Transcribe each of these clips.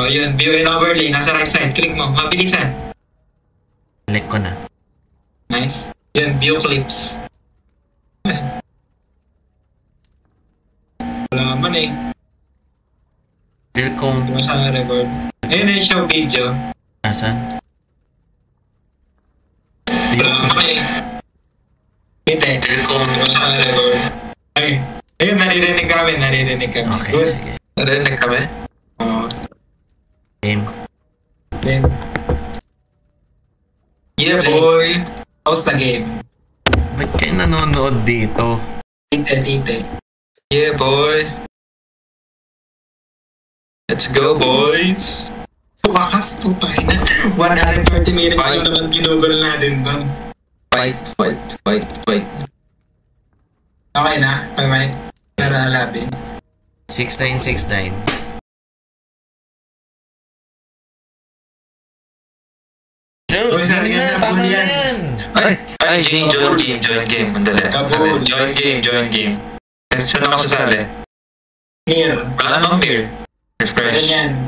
Oh, yun. View and overlay. Nasa right side. Click mo. Mabilisan. Click ko na. Nice. Yun. View clips. Wala man eh. Feel kong... Hindi mo siya record. Ayun na yung show video. Asan? Wala man eh. Hindi. Feel kong... Hindi mo siya record. Ay. Ayun, naririnig kami. Okay, Good. sige. Narinig kami? Oo. Game. Then, Yeah, boy! how's the game? Ba't kayo nanonood dito? Tite. Yeah, boy! Let's go, boys! So, wakas po tayo na. 130 minutes Fight. lang naman ginugol natin doon. Fight. Okay na? May naralabin. 6969. Uy, saan yan? Tama Yan. yan! Ay, join game. Mandali. Kabul. Join game. Saan ako sasali? Here. Wala namang mirror. Refresh. Ganyan.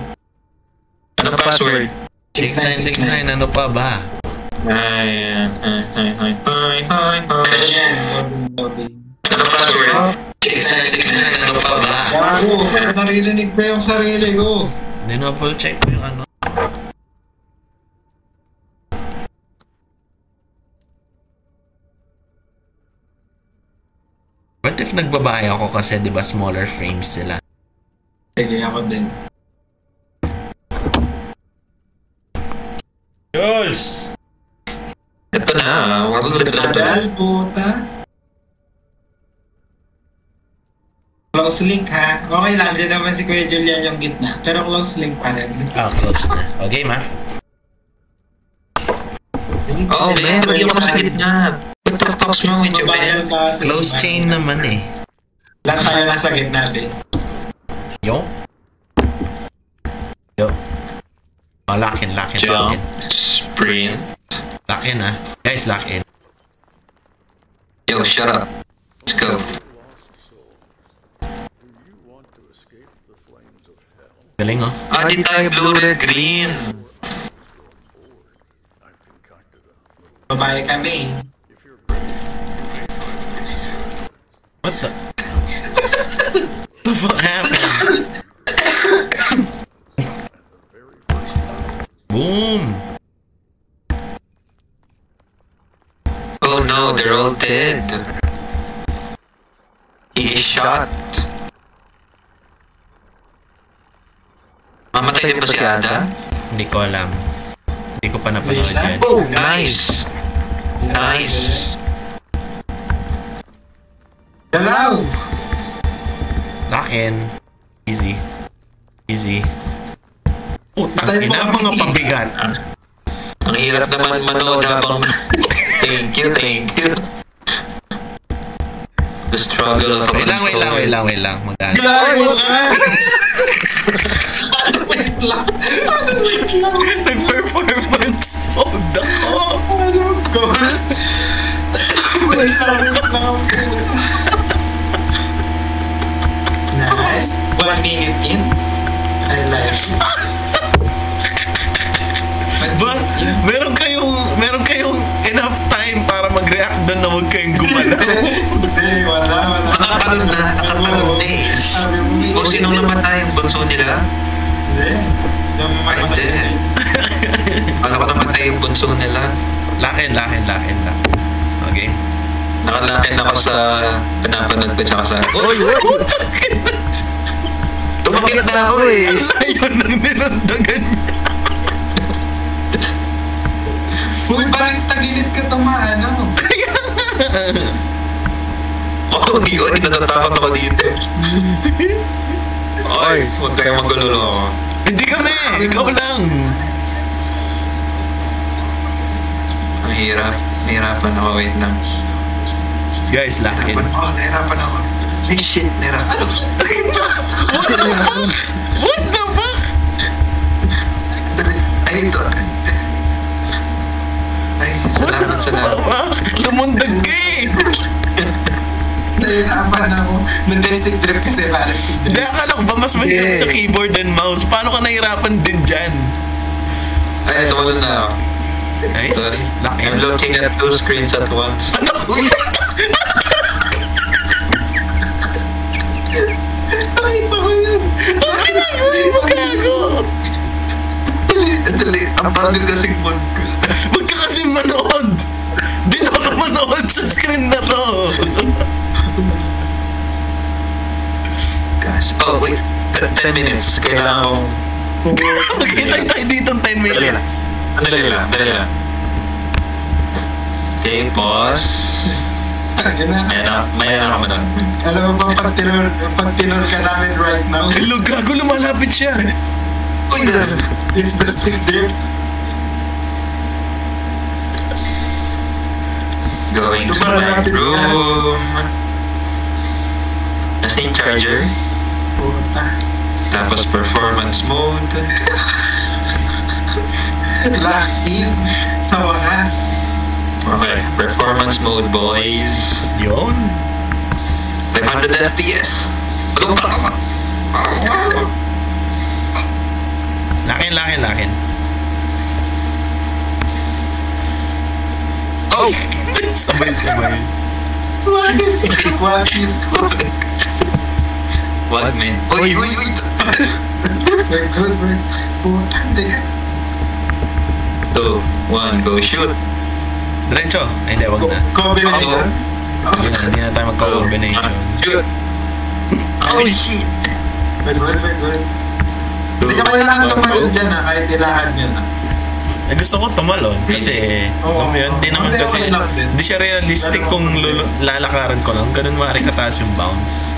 Anong password? 6969, ano pa ba? Hi. Ganyan. Loading. Anong password? 6969, ano pa ba? Gago, naririnig ba yung sarili ko? Dinouble check ko yung ano. What if nagbabae ako kasi di ba smaller frames sila? Sige, ako din. Jules! Ito na. Tagal, puta. Close link ha. Okay lang, dyan naman si Kuya Julian yung gitna. Pero close link pa rin. Close na. O, game ha? Oh, man. Hindi ako sa gitna. What the fuck's wrong with you, man? Close chain naman eh. Lahat tayo nasa gitna, be. Yo? Oh, lock in. Jump. Sprint. Lock in ha. Guys, lock in. Yo, shut up. Let's go. Galing oh. Di tayo blue, red, green. Babae kami. What the? The fuck happened? Boom! Oh no, they're all dead. He is shot. Mamatay din ba si Ada? Hindi ko alam. Hindi ko pa napanood yan. Oh, nice! Nice! Galaw! Lock in. Easy. Utang ina, mga pabigat. Ang hirap naman manood habang... Thank you. The struggle of... Wait lang. Magdaan. Wait lang. Nag-performance mode ako. Wait lang. Nice. 1 minute in. I like it. Ba? Meron kayong enough time para mag-react doon na huwag kayong gumalaw. Hindi, wala. Nakapanood na eh. O sinong namatay ang bunso nila? Hindi. Yung Hindi. Wala ko namatay yung bunso nila. Lakin. Okay. Nakalakin ako sa pinapanood ko tsaka sa... Oy! Tumakit na ako eh! Layo nang nilandagan niya. Uy, parang tagilid ka tumaano. Oh, yun! Natatakot ako dito. Ay, huwag kayong magulo. Hindi kami! Ikaw lang! Ang hirap. Nahirapan ako. Wait lang. Guys, lakin. Nahirapan ako. Ay, shit. Nahirapan ako. What the fuck? Ay, ito. Ay, salamat. Lumundag ka eh! Nahirapan ako. Nag-district trip kasi parang Hindi, akala ko ba mas mahirap sa keyboard and mouse? Paano ka nahirapan din dyan? Ay, ito mo na. Nice. Sorry. Laki. I'm looking at 2 screens at once. Ano? Nakita ko yun. Ang ginagawin mo, gago? Dali, ang bagal kasing mag... Huwag ka kasi manood. Dito ka manood sa screen na to. Gosh. Oh, wait. 10 minutes. Kailangan akong... Magkita tayo dito ng 10 minutes. Dali lang. Okay, pause. Maya na ako doon. Alam mo ba, pag tinur ka namin right now, Hello, gago, lumalapit siya. Oh, yes! it's the stick drift. Going to my room. Steam charger. Puta. Tapos performance mode. Lock in sa wakas. Okay, performance mode, boys. Yun. 500 FPS. Lakin. Oh! Sabay. What if? What, man? Uy! We're good. Puta, teka. 2, 1, go shoot. Diretso. Ay, hindi, wag na. Combination? Hindi na tayo magka-combination. Shoot! Oh, shit! We're good. Hindi ka kailangan tumalon dyan ha, kahit ilakad nyo na. Eh, gusto ko tumalon kasi alam mo yun, di naman Hindi, kasi okay lang din. di siya realistic kung lalakaran ko lang. Ganun maaari kataas yung bounce.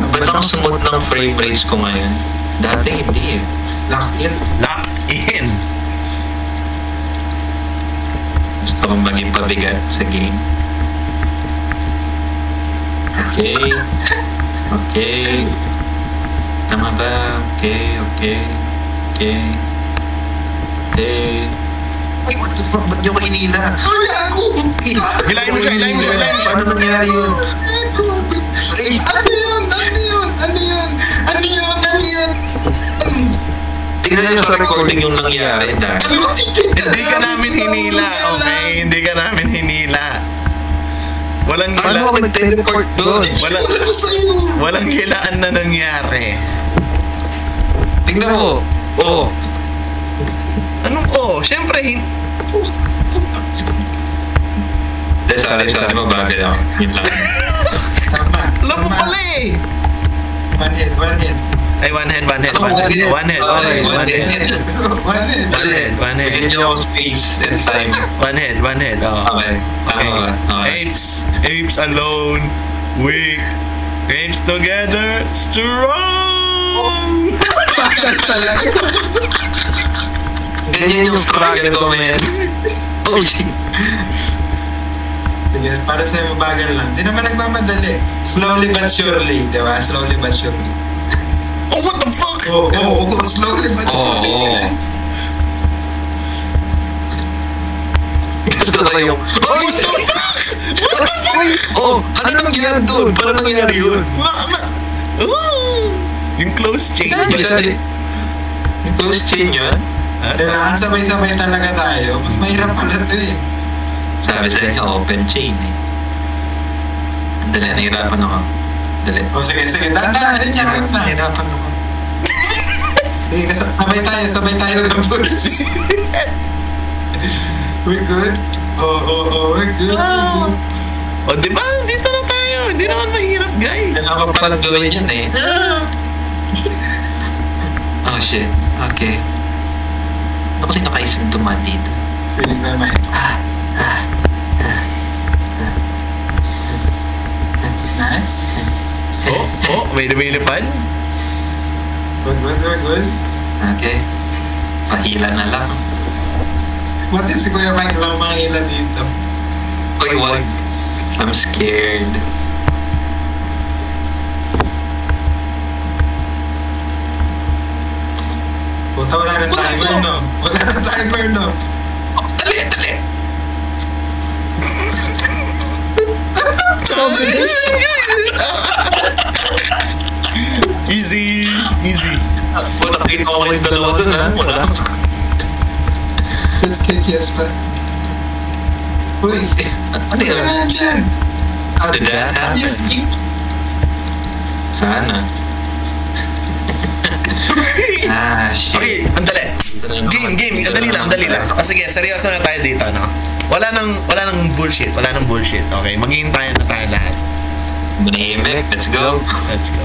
Ba't ang smooth ng frame rates ko ngayon? Dati hindi eh. Lock in. Lock in! Gusto kong maging pabigat sa game. Okay. Tama ba? Okay. Ay, what the fuck? Ba't niyo ko inila? Ay, ako! Hilahin mo siya! Paano nangyari yun? Ay! Ano yun? Tingnan niyo sa recording yung nangyari dahil. Hindi ka namin hinila, okay? Hindi ka namin hinila. Walang Paano hila. ako nag-teleport doon? Walang hilaan na nangyari. Tingnan mo. Oh. Anong Siyempre, Sorry, mabagal ako. Yun lang. Tama. alam mo pala eh! One hit. Ay, one hand. One head. Bigyan niyo ako space and time. One head, oh. Okay. Apes alone, weak. Apes together, strong! Ganyan yung struggle ko, man. Oh, shit. Sige, para sa'yo mabagal lang. Di naman nagmamadali. Slowly but surely, di ba? Slowly but surely. Oh, what the fuck? Slowly but surely. Gusto ko yung... What the fuck? Oh, ano nangyari doon? Paano nangyari yun? Yung close chain. Yung close chain yun? Kailangan sabay-sabay talaga tayo. Mas mahirap pala ito eh. Sabi sa inyo, open chain eh. Dali, nahirapan ako. Dali. Sige. Dahan-dahan niya. Nahirapan ako. Sige, sabay tayo Gabors. We're good? We're good. O, di ba? Dito na tayo. Hindi naman mahirap, guys. Ano ko palang gawin yun eh. Oh shit. Okay. Ano kasi nakaisip duman dito? Sige naman. Nice. May lumilipad? We're good. Okay. Pahila na lang. What if si Kuya Mike lang mangila dito? Uy, wag. I'm scared. Puta, wala na timer, no? Dali. Easy! Easy! Wala nakita ko yung dalawa dun, ha? Wala. Let's get yes pa. Uy! Ano yun? Ano dyan? How did that happen? Yes, Sana. Shit. Okay, andali. Game. Andali lang. Sige, seryoso na tayo dito, no? Wala nang bullshit. Okay, maghihintayan na tayo lahat. Manahimik, let's go. Let's go.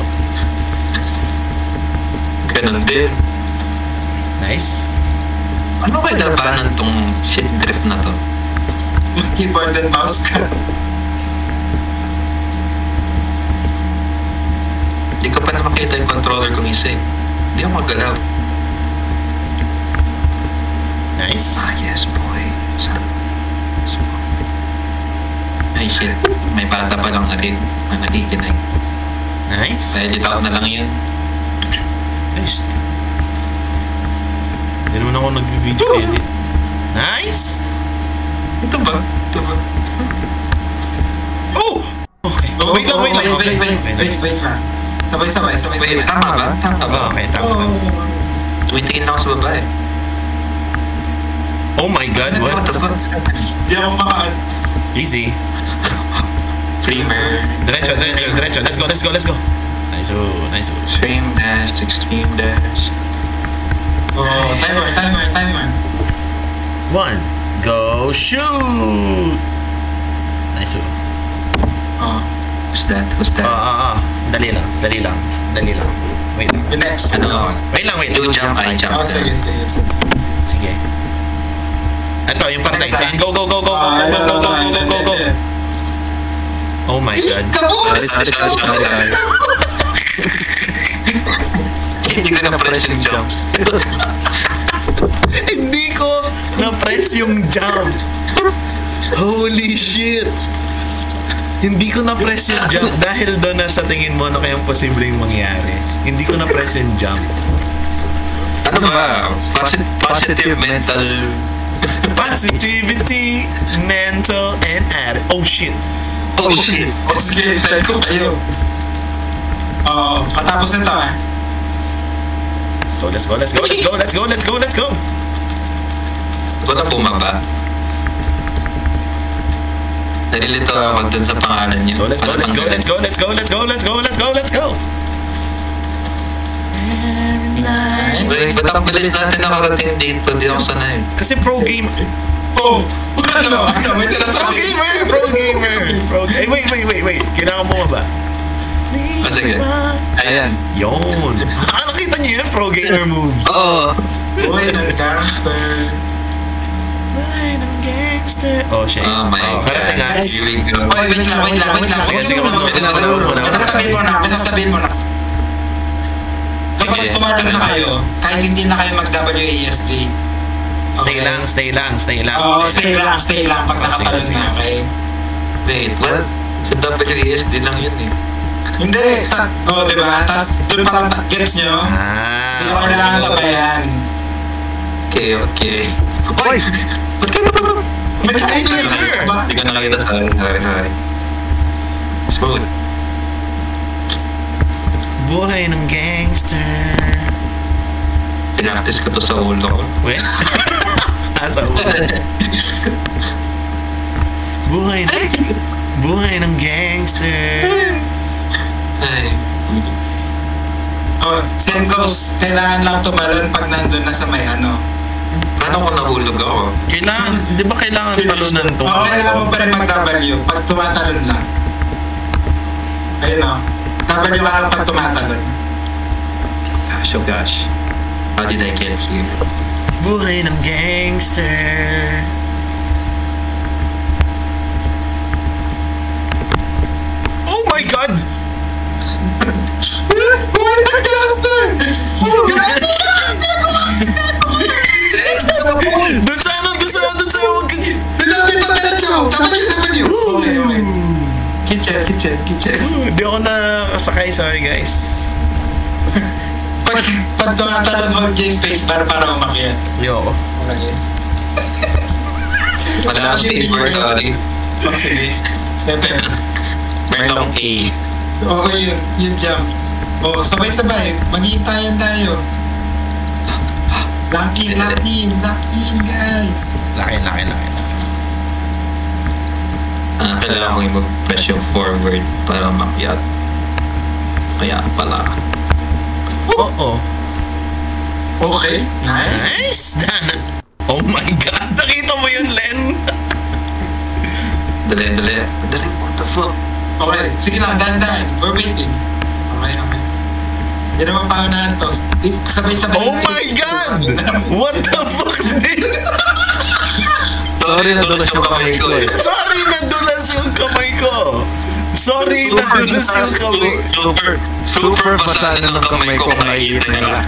Ganun din. Nice. Ano kaya labanan tong shit drift na to? keyboard and mouse ka. Hindi ko pa na makita yung controller kong isa eh. Hindi ako magalaw. Nice. Yes boy. Ay shit, may bata pa lang nakikinig. Nice. Edit out na lang yun. Nice. Hindi naman ako nag-video edit. Nice. Ito ba? Oh! Okay. Wait lang. Wait. Sabay. Wait, tama ba? Okay, tama. Tumitingin na ako sa babae. Oh my god, what? What the fuck? Di ako makaan. Easy. Dreamer. Diretso. Let's go. Nice. Extreme dash. Oh, timer. 1, go, shoot! Nice. Oh, Who's that? Dali lang. Wait lang. the next. Ano? Wait lang. You jump, I jump. Oh, sige. Sige. Ito, yung partay. Go. Oh my god. Sorry. Hindi ko na-press yung jump. Hindi ko na-press yung jump. Holy shit. Hindi ko na-press yung jump dahil doon na sa tingin mo ano kayang posibleng mangyari. Hindi ko na-press yung jump. Ano ba? Positive mental... Positivity, mental, and attitude. Oh shit. Oh shit. Oh, sige, try ko kayo. Oh, katapos nito ah. So let's go. Wala bumaba. Nalilito ako dun sa pangalan niya. Let's go. Wait, ba't ang bilis natin nakarating dito? Hindi ako sanay. Kasi pro gamer. Oh, ano? May sinasabi. Pro gamer. Wait. Kailangan mo ba? Sige. Ayan. Yun. Nakita niyo yun? Pro gamer moves. Oo. Boy, ng gangster. Oh, shit. Oh my Karating God. nga. Here we go. Wait lang. Sige, May sasabihin mo na. Kapag tumarang na kayo, kahit hindi na kayo mag-WASD. Stay lang. Oo, stay lang pag nakatalon Sige. na, okay? Wait, what? Sa WASD lang yun eh. Hindi, diba? Tapos doon parang gets nyo. Hindi ko kailangan sabayan. Okay. Uy! Ba't ka na ba? May timer ba? Hindi ko na nakita. Sorry. Smooth. Buhay ng gangster. Pinaktis ko to sa ulo ko. Wait. Sa ulo. Buhay ng gangster. Ay. Oh, same goes. Kailangan lang tumalon pag nandun na sa may ano. Paano ko nahulog ako? Di ba kailangan talunan to? Oo, kailangan mo pa rin mag-W pag tumatalon lang. Ayun o. W ka lang pag tumatalon. Gosh. How did I get here? Buhay ng gangster. Oh my god! Buhay ng gangster! Doon sa wag ka. W! Okay. Kitchen. Di ako nakasakay, sorry guys. Pag tumatalon mo yung spacebar para umakyat. Yo. Okay. Wala akong spacebar, sorry. Oh, sige. Meron akong A. Okay, yun jump. Oh, sabay-sabay. Maghihintayan tayo. Lock in, guys. Laki. Kailangan ko yung mag-press yung forward para makyat. Kaya pala. Oo. Okay, nice. Nice! Dana. Oh my God! Nakita mo yun, Len? Dali. What the fuck? Okay, sige lang, dahan-dahan. We're waiting. Okay. Hindi naman paunahan to. Sabay-sabay. Oh my God! What the fuck, dude? Sorry, nadulas yung kamay ko eh. Sorry, nadulas yung kamay ko. Super basa na ng kamay ko kung nakikita nila.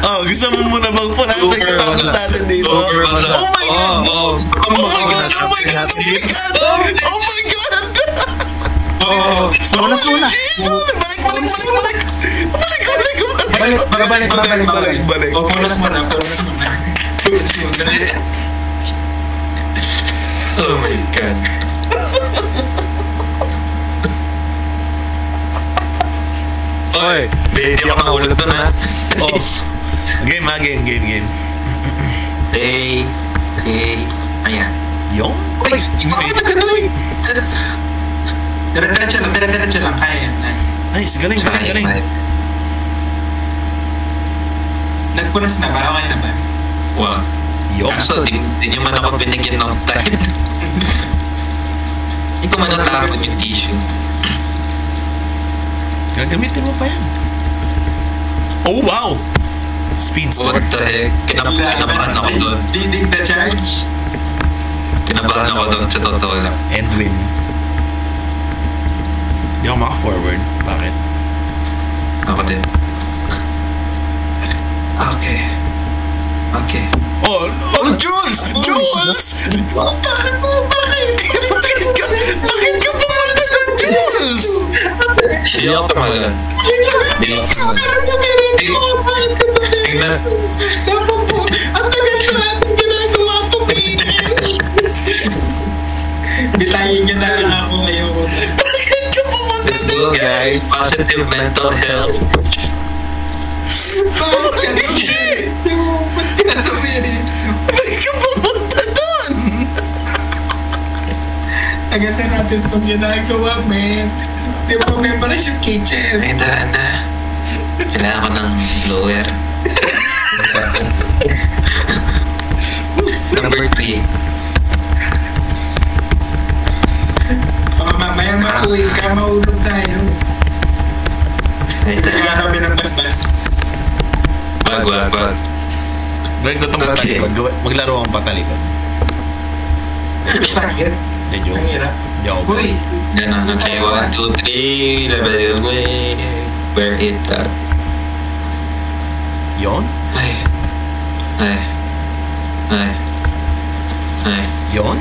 Oh, gusto mo muna bang punasan Super kita basa. sa atin dito? Super basa. Oh my God! Oh Oh my God! Oh my God! Oh my God! Oh my God! Oo. Malas muna. Balik. Oh, punas mo na. Oh my God. Oy, hindi ako nahulog doon ha. Oh. Game. Hey. Ayan. Yung? Uy! Dire-diretso lang. Kaya yan, nice. Nice, galing. Nagpunas na ba? Okay na ba? Wow. Yung? Kaso, di nyo man ako binigyan ng time. Hindi ko man natapon yung tissue. Gagamitin mo pa yan. Oh, wow! Speedster. What the heck? Kinabahan ako doon. Leading the charge. Kinabahan ako doon sa totoo lang. Edwin. Hindi ako maka-forward. Bakit? Ako din. Okay. Oh, Jules! Bakit ka pumunta doon, Jules? Hindi ako tumagal. Tingnan. Ang tagal ko natin ginagawa ito, Bitayin niyo na lang ako ngayon. Bakit ka pumunta Let's doon, go guys. Positive mental health. Bakit ka na tumirit? Bakit ka pumunta doon? Tagal na natin itong ginagawa, man. Di ba memorize yung kitchen? Ay, na. Kailangan ko ng blower. Number 3. Baka mamaya makuhin ka, maulog tayo. Ay, Kaya kami ng basbas. Wag. Gawin ko itong patalikod. Maglaro akong patalikod. Sakit. Medyo. Ang hirap. Yo. Uy, Ganun. Okay, 1, 2, 3. Level away. Where it at? Yon? Ay. Yon?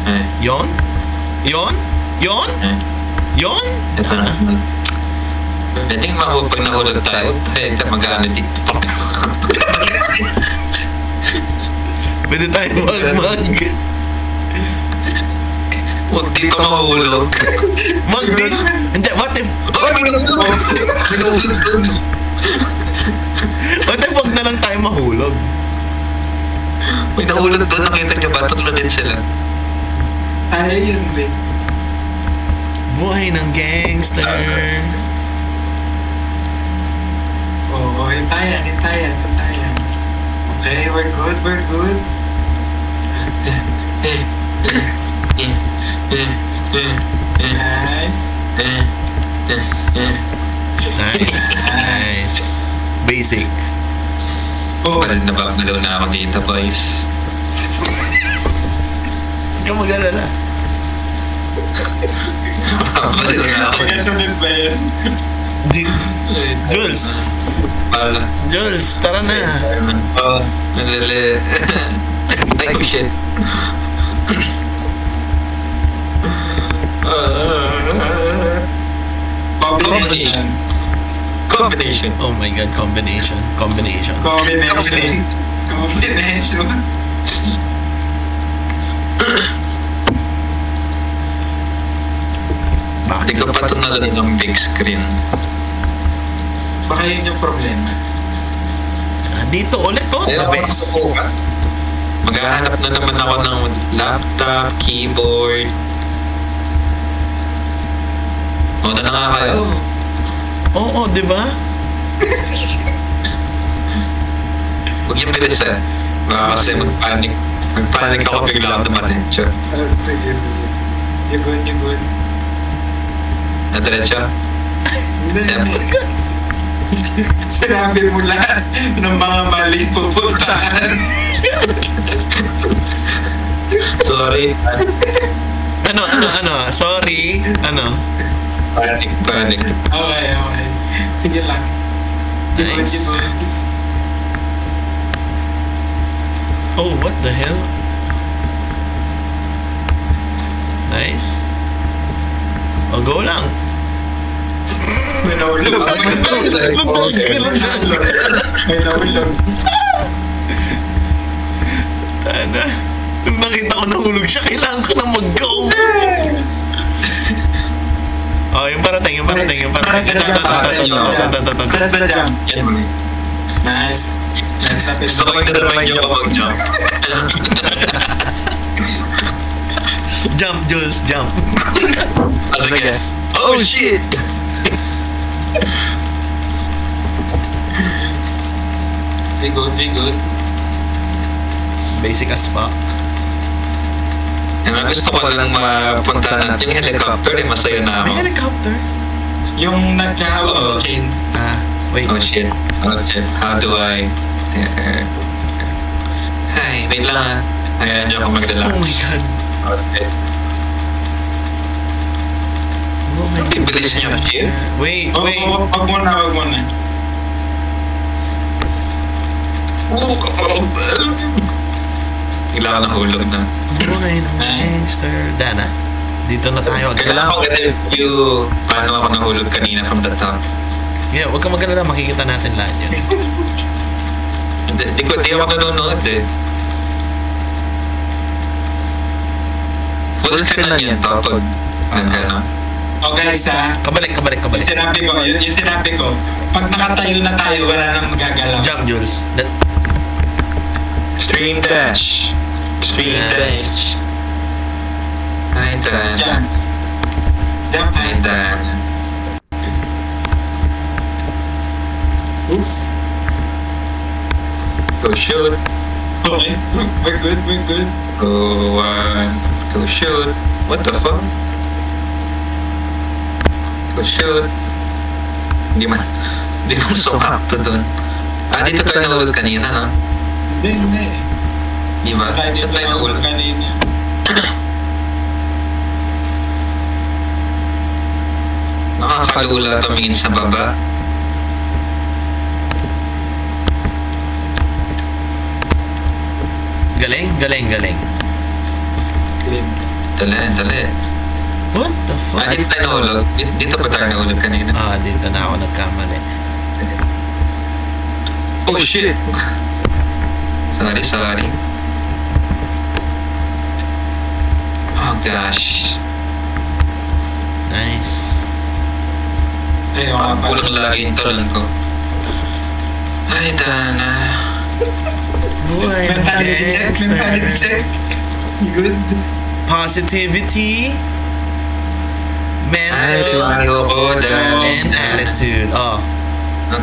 Ay. Yon? Yon? Yon? Ay. Yon? Ito na. Pwede pag nahulog tayo, pwede mag-ano dito. Pwede tayo mag. Huwag dito mahulog. Hindi, what if wag na lang tayo mahulog? May nahulog doon, nakita nyo ba? Tatlo din sila. tayo yun, wait. Buhay ng gangster. Oo, hintayan. Okay, we're good. Nice. Nice. Basic. Oh, Parang nababalaw na ako dito, boys. Huwag kang mag-alala. Nababalaw na ako. nagkasunod ba yun? Jules. Pala. Jules, tara na. Oh, nalala. Ay, shit. Combination. Oh my god, combination. Combination. Bakit Hindi ko pa ito nalala ng big screen. Baka yun yung problema. Dito ulit to, the best. Maghahanap na naman ako ng laptop, keyboard. Muna na nga kayo. Oo, di ba? Huwag yung bilis eh. Baka kasi magpanik. Magpanik ako bigla ako dumaretso. Sige. You good. Nadiretso? Hindi. Sinabi mo lahat ng mga mali pupuntahan. Sorry. Ano? Sorry. Ano? Panik. Okay. Sige lang. Nice. Oh, what the hell? Nice. Oh, go lang. May nahulog. May nahulog. Tana. Nung nakita ko nahulog siya, kailangan ko na mag-go. Oh, yung parating. Press the jump. Yan. Nice. Gusto ko yung na-remind nyo ako mag-jump. Jump, Jules, jump. Sige. Oh shit! Be good. Basic as fuck. Yung gusto ko lang mapunta natin yung helicopter, masaya na ako. May helicopter? Yung nagkahawak sa chain. Wait. Oh shit. How do I... Hi, wait lang Ayan, dyan ako magdala. Oh my god. Okay. Oh my god. Bilis niyo, Jim. Wait. Wag mo na. Bigla ka nahulog na. Buhay ng gangster. Dana, dito na tayo. Kailangan ko i-review paano ako nahulog kanina from the top. Yeah, huwag kang mag-alala, makikita natin lahat yun. Di ako nanonood eh. Full screen lang yan to pag ano. O guys Kabalik. yung sinabi ko, pag nakatayo na tayo, wala nang magagalaw. Jump, Jules. Stream dash. Nice. Hi, Dan. Jump. Hi, Dan. Oops. Go shoot. Okay, we're good. Go shoot. What the fuck? Go shoot. Hindi man sumakto dun. Dito tayo nahulog kanina, no? Hindi. Di ba? Kahit Saan dito tayo lang nahulog? kanina. Nakakalula tumingin sa baba. Galing. Dali. What the fuck? Dito tayo nahulog. Dito pa tayo nahulog kanina. Dito na ako nagkamali. Oh shit! Sorry. Oh gosh. Nice. Ayun, Kulang lagi yung talon ko. Ay, Dana. Buhay ng mentality gangster. check. Good. Positivity. Ay, Mental. tumayo ko, Dan. And attitude.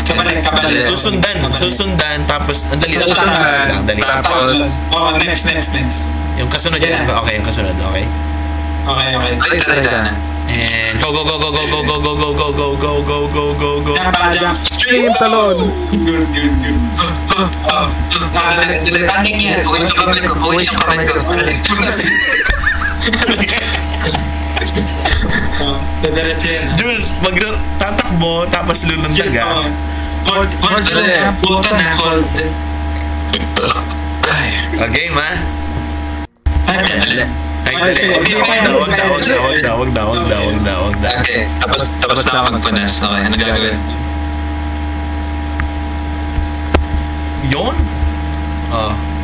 Kabalik. Susundan, tapos, ang dali lang. Susundan. Dali. Tapos, Next. Yung kasunod Yeah. yan. Okay, yung kasunod. Okay. Okay. ay, Dana. And go. Jump. Stream talon. Good. Tanik yan. Uwi sa kamay ko. Dadiretso yan. Jules, tatakbo, tapos lulundag ka. Hold button na. Hold. Okay, ma? Dali. Ay, wag daw. Okay, tapos na ako magpunas. Okay, ano gagawin? Yun?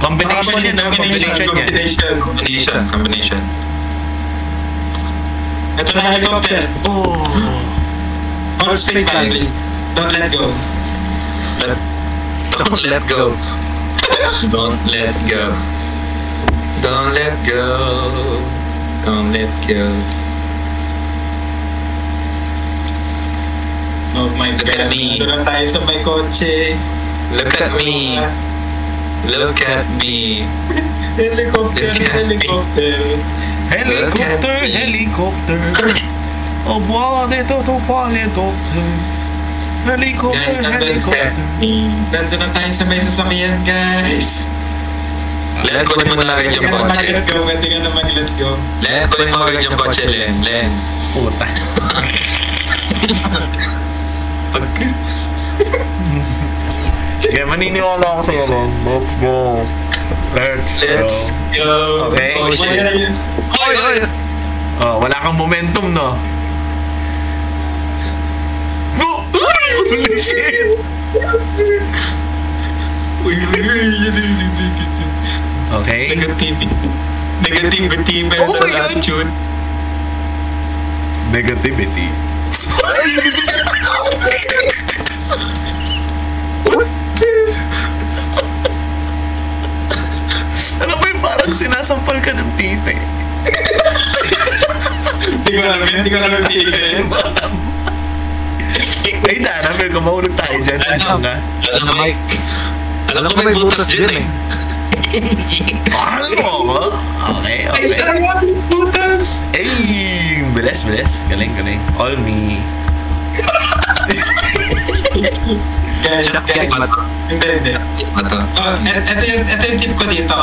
Combination yan, ha? Combination yan. Combination. Ito na helicopter. Oh. Hold space bar, please. Don't let go. Don't let go. Don't let go. Don't let go. Don't let go. Oh my Look God. at me. Nandun na tayo sa may kotse. Look at me. Look at me. Helicopter, helicopter. Helicopter, helicopter. Oh, boy, dito to helicopter. Helicopter, Guys, nandun helicopter. Nandun na tayo sa may sasakyan, guys. Len, kunin mo na rin Pwede yung ka na kotse. mag-let go, pwede ka na mag-let go. Len, kunin mo rin yung kotse, Len. Len. Puta. Sige, maniniwala ako sa'yo, Len. Let's go. Let's Let's go. go. Okay. Oh, Wala shit. na yun. Oy, oy. Oh, wala kang momentum, no? Oh! Holy shit! Okay. Negativity Oh my mental God. attitude. Negativity. Ano ba yung parang sinasampal ka ng tite? Hindi ko alam yun, hindi ko alam yun. Ay, Dana, pero kung mahulog tayo dyan, Ano? ka. Alam mo, Mike. Alam ko may butas dyan eh. Ano mo? Okay, Ay, okay. sarap yung butas. Ay, bilis, bilis. Galing, galing. All me. Guys, guys. Hindi, hindi. Ito. Oh, ito yung tip ko dito.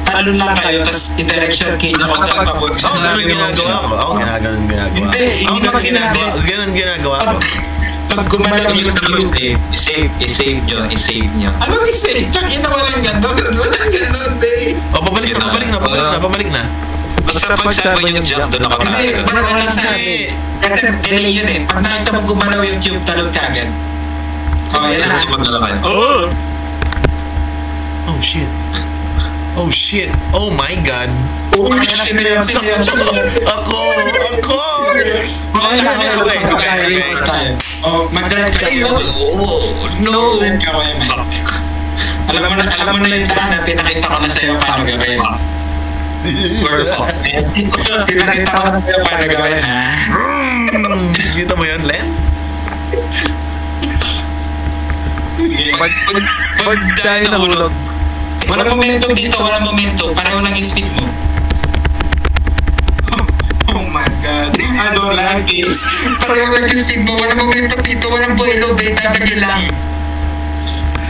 Talon lang kayo, tapos i-direction key nyo kung saan papunta. Ako, ganun ginagawa ko. Ako, ginagawa ginagawa. Hindi, Ako, hindi naman sinabi. Ganun ginagawa ko. Pag gumalaw yung view, I-save nyo. anong isip? Ina walang gano'n. Walang gano'n, day. Oh, pabalik na, pabalik na, pabalik na, pabalik na. Basta pag sabi yung jump, doon ako Hindi, nakagano. wala walang sabi. Kasi delay yun eh. Pag nakita mo gumalaw yung tube, talon ka agad. Okay na. Oh! Oh, shit. Oh, shit. Oh, my God. Oh, sino yun? Sino yun? Sino yun? Ako! Ako! Okay, okay. Oh, mag-drive ka. No! Mag-drive ka, Kuya Mike. Alam mo na yung daan na pinakita ko na sa'yo paano gawin. Pinakita ko na sa'yo paano gawin, ha? Kita mo yan, Len? Pag tayo nahulog. Walang momentum dito, walang momentum. Pareho lang yung speed mo. Oh my God. I don't like this. Pareho lang yung speed mo. Walang momentum dito, walang buhelo, babe. W lang.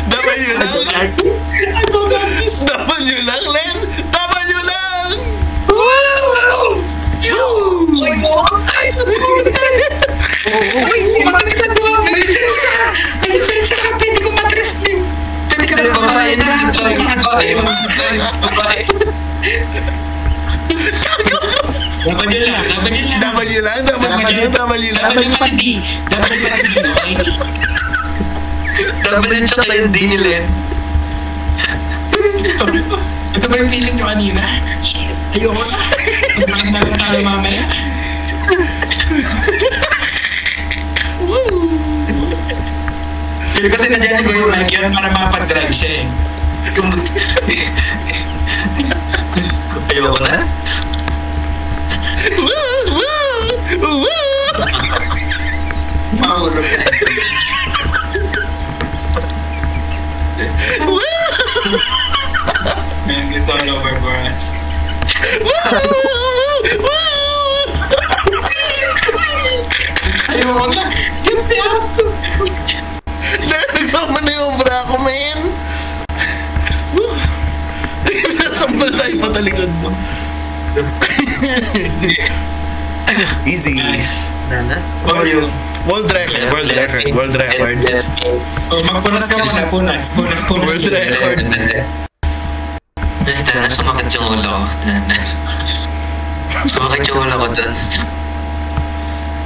W lang? I don't like this. W lang, Len? W lang! Uy, mo! Ay, hindi mo kami nagawa. May lisensya! May lisensya ka. Pwede ko mag-rescue. Pwede ka mag-babae na. Babae. Dapat yun lang. Dapat yun lang. W lang, W lang, W lang. Dapat yun pa D. Dapat yun pa D. Okay? Sabi rin siya tayo dilin. Ito ba yung feeling nyo kanina? Shit, ayoko na. Magpakit na lang tayo mamaya. Pero kasi nandiyan ko yung mic yun para mapag-drive siya eh. Ayoko na. Mahulog ka. Man, it's all over for us. Ayoko na. Get me out. Nagmamaniobra ako, man! Nasampal tayo patalikod mo. Easy. Nice. Nana? Volume. World record, world record, world record. Oh, magpunas ka muna. Punas. World record. Tana, sumakit yung ulo ko. Sumakit yung ulo ko dun.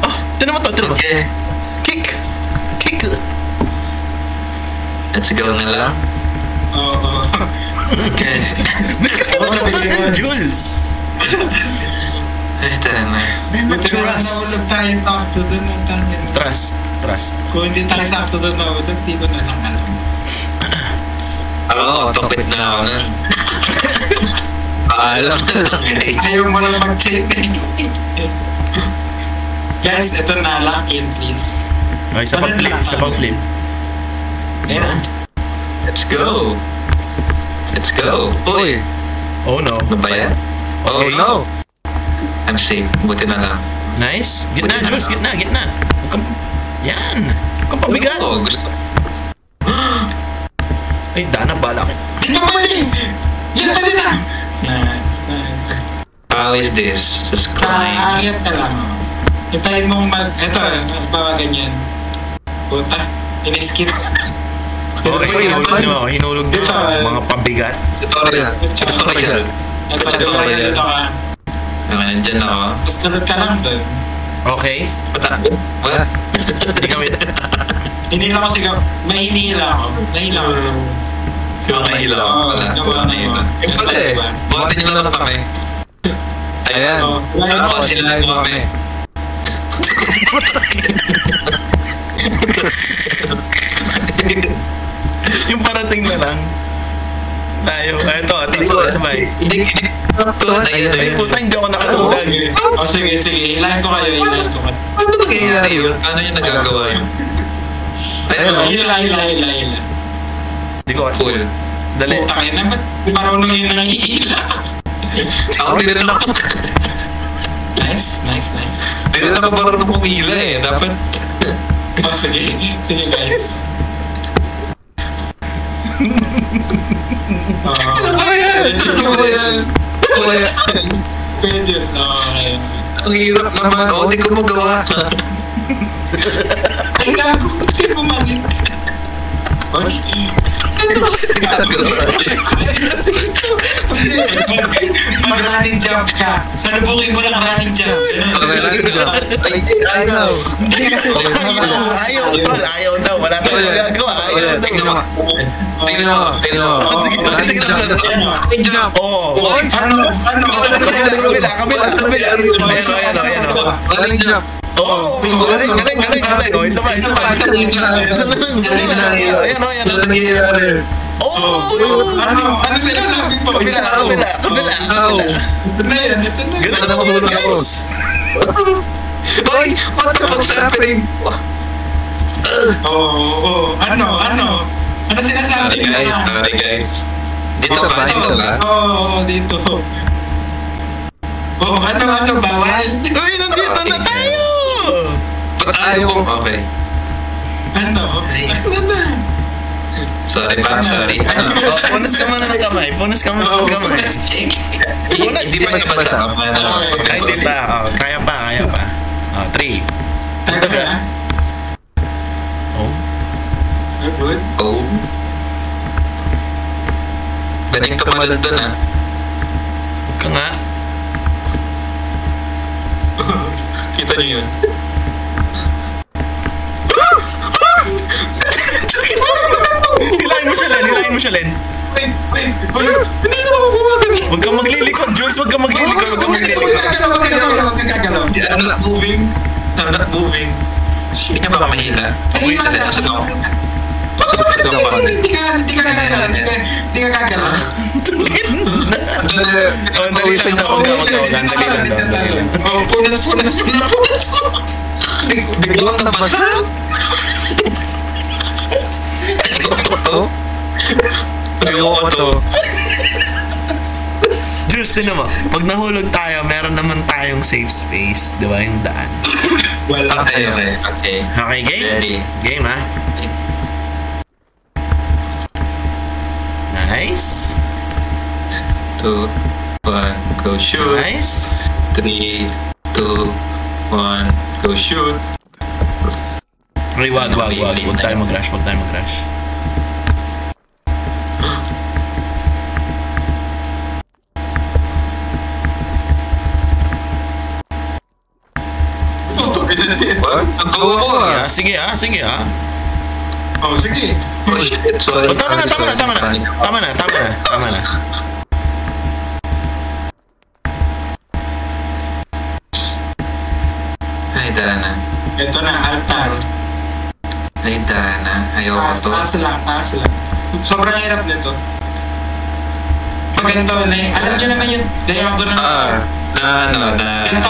Oh, tinan mo to, tinan mo. Okay, Kick! Kick! let's go na lang. Oo. Okay. Jules! Ay, tama. Buti na lang nahulog tayo sakto doon. Trust. Kung hindi tayo sakto doon nahulog, di ko na lang alam. Oo, tupit na ako nun. Alam na lang eh. Ayaw mo lang mag-check. Guys, ito na. Lock in, please. Okay, isa pang flip. Ayan. Let's go. Uy! Oh no. Ano ba yan? Oh Okay. no! I'm safe. Buti na lang. Nice. Gitna, Jules. Gitna. Huwag kang... Yan. Huwag kang pabigat. Oo, gusto. Ay, Dana, bala ka. Hindi mo mali! Yan ka na! Nice. How is this? Just climb. Aayat ka lang. Hintayin mong Ito, bawa ganyan. Puta, in-skip. Okay, hinulog Dito, na mga pabigat. Tutorial. Ito ka. Nandyan ako. Tapos tulog ka lang doon. Okay. What? Hindi kami... Hinila ko sigaw. Mahihila ako. Yung nahila ako pala. Nahila. Yung pala eh. Buhatin nyo lang kami. Ayan. Ako sila mo kami. Yung parating na lang. Layo. Ito, sabay. Hindi. Ay, puta, hindi ako nakatulog. Sige. Hilahin ko kayo. Paano nangyayari yun? Paano yung nagagawa yun? Ayun. Hila. Hindi ko... Cool. Dali. Puta kayo na. Ba't marunong yun na hihila? Ako hindi rin ako. Nice. Hindi rin ako marunong pumila eh. Dapat... Sige guys. Pwede. Okay. Ang hirap naman. O, di ko magawa. Ay, gago. Hindi mo mali. Ano kasi ginagawa? Mag-running jump ka. Salubungin mo lang running jump. Ayaw. Hindi kasi Ayaw daw. Wala tayong magagawa. Ayaw daw. Tingnan mo. Sige, Running jump. Oo. Ano? Kabila. Ayan. Running jump. Oo. Galing. O, isa pa. Isa lang. Ayan. Oo. Ano sinasabi po? Kabila. Ito na yan. Ganun na mahulog ako. Hoy! What the fuck's happening? Oo. Ano sinasabi mo? Sorry guys. Dito ba? Oo, dito. Oo, ano, bawal? Uy, nandito na tayo! Ba't ayaw kong okay? Ano na? Sorry. Punas ka muna ng kamay. Hindi pa niya masama. Ay, hindi pa. Kaya pa. 3. Teka na. Oh. Good. Oh. Pwedeng tumalon doon ah. Huwag ka nga. Kita niyo yun. Hilahin mo siya, Len. Wait. Hindi na ako gumagano. Huwag kang maglilikod, Jules. Huwag kang maglilikod. Huwag ka gagalaw. I'm not moving. Hindi ka ba mahila? Hindi ka gagalaw. Hindi ka gagalaw. Dali lang. Dali lang. Punas. Biglang nabasa. Ayoko to. Jules, sino mo? Pag nahulog tayo, meron naman tayong safe space. Di ba yung daan? Wala. Okay. Okay, game? Ready. Game, ha? Nice. 2, 1, go shoot. Nice. 3, 2, 1, go shoot. Ay, wag. Huwag tayo mag-rush. What? Ang gawa ko ah. Sige. Oh, sige. Oh shit, sorry. Oh, tama na. Dana. Ito na, altar. Ay, Dana. Ayoko to. Taas lang. Sobrang hirap nito. Pag ganito, alam nyo naman yung diagonal. Ganito,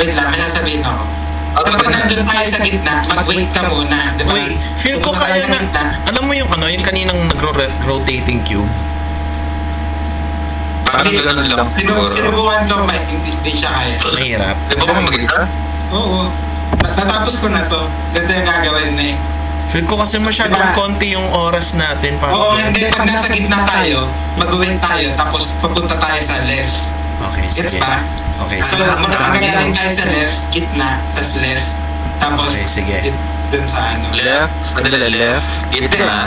wait lang, may sasabihin ako. Kapag nandun tayo sa gitna, mag-wait ka muna. Diba? Wait, feel ko kaya na, alam mo yung yung kaninang nagro-rotating cube? Parang gano'n lang. Sinubukan ko, hindi siya kaya. Mahirap. Di ba kung mag-isa? Oo. Natapos ko na to. Ganito yung gagawin na Feel ko kasi masyadong konti yung oras natin para... Oo, hindi. Pag nasa gitna tayo, mag-wait tayo, tapos papunta tayo sa left. Okay, sige. Gets ba? Okay, So, sige. magagaling tayo sa left, gitna, tas left. Tapos, Okay, sige. dun sa ano. Left, left, gitna.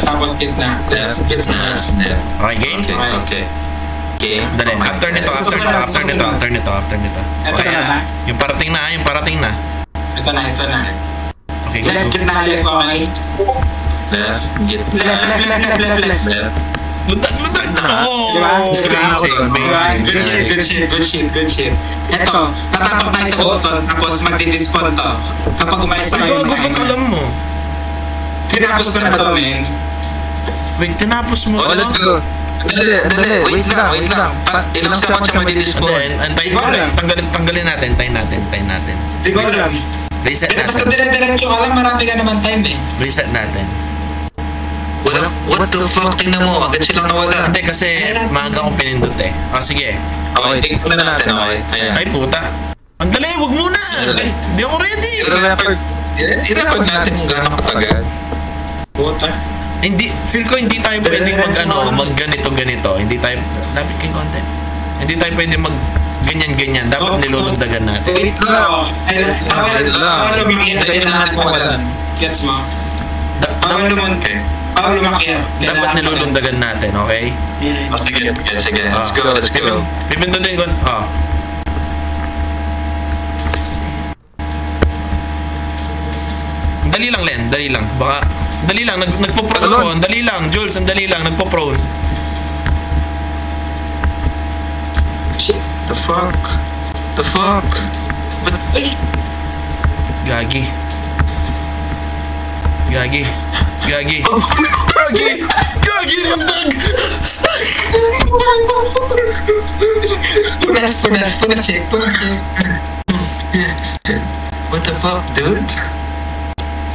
Tapos gitna. Tas gitna. Left. Okay, game? Okay. Game. Dali, after nito. Ito Okay, na ba? yung parating na. Ito na. Okay, Left, go. gitna, left, okay? Left, gitna. Left. Lundag! Oh! Diba? Basic. Good shit. Ito, tatapak tayo sa button, tapos magdi-dispon to. Kapag umayos tayo Ikaw, ba't alam mo? Tinapos ko na to, men. Wait, tinapos mo? Oh, let's go. Dali. Wait lang. Ilang seconds siya mag-dispone. Tanggalin natin. Di ko alam. Reset Basta natin. dire-diretso ka lang, marami ka naman time eh. Reset natin. What the fuck? Tingnan mo, agad silang nawala. Hindi kasi maaga akong pinindot eh. Sige. Okay, tingnan na natin, okay? Ayan. Ay puta. Ang dali, wag muna. Hindi ako ready. I-record natin kung gano'ng katagal. Puta. Hindi, feel ko hindi tayo pwedeng mag ganito. Hindi tayo, lapit kay konti. Hindi tayo pwedeng mag ganyan. Dapat nilulundagan natin. Wait lang. Bawal lumakyat. Kailangan mo wala. Gets mo? Bawal lumakyat. Dapat nilulundagan natin, okay? Sige. Let's go. Pipindutin ko. Dali lang, Len. Baka, dali lang. Nagpo-prone ako. Dali lang, Jules. Dali lang. Nagpo-prone. The fuck? Gagi. Lundag! Punas check. What the fuck, dude?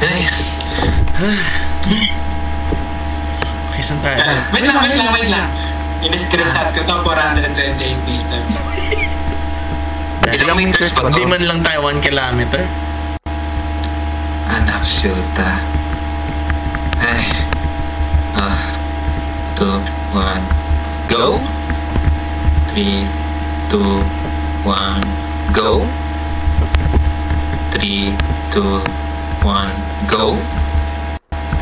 Hey. Okay, saan tayo? Wait lang. In-screenshot ko to, 428 meters. Ilang meters pa Hindi to? man lang tayo 1 kilometer. Anak syuta. Ay. 2, 1, go. 3, 2, 1, go. 3, 2, 1, go.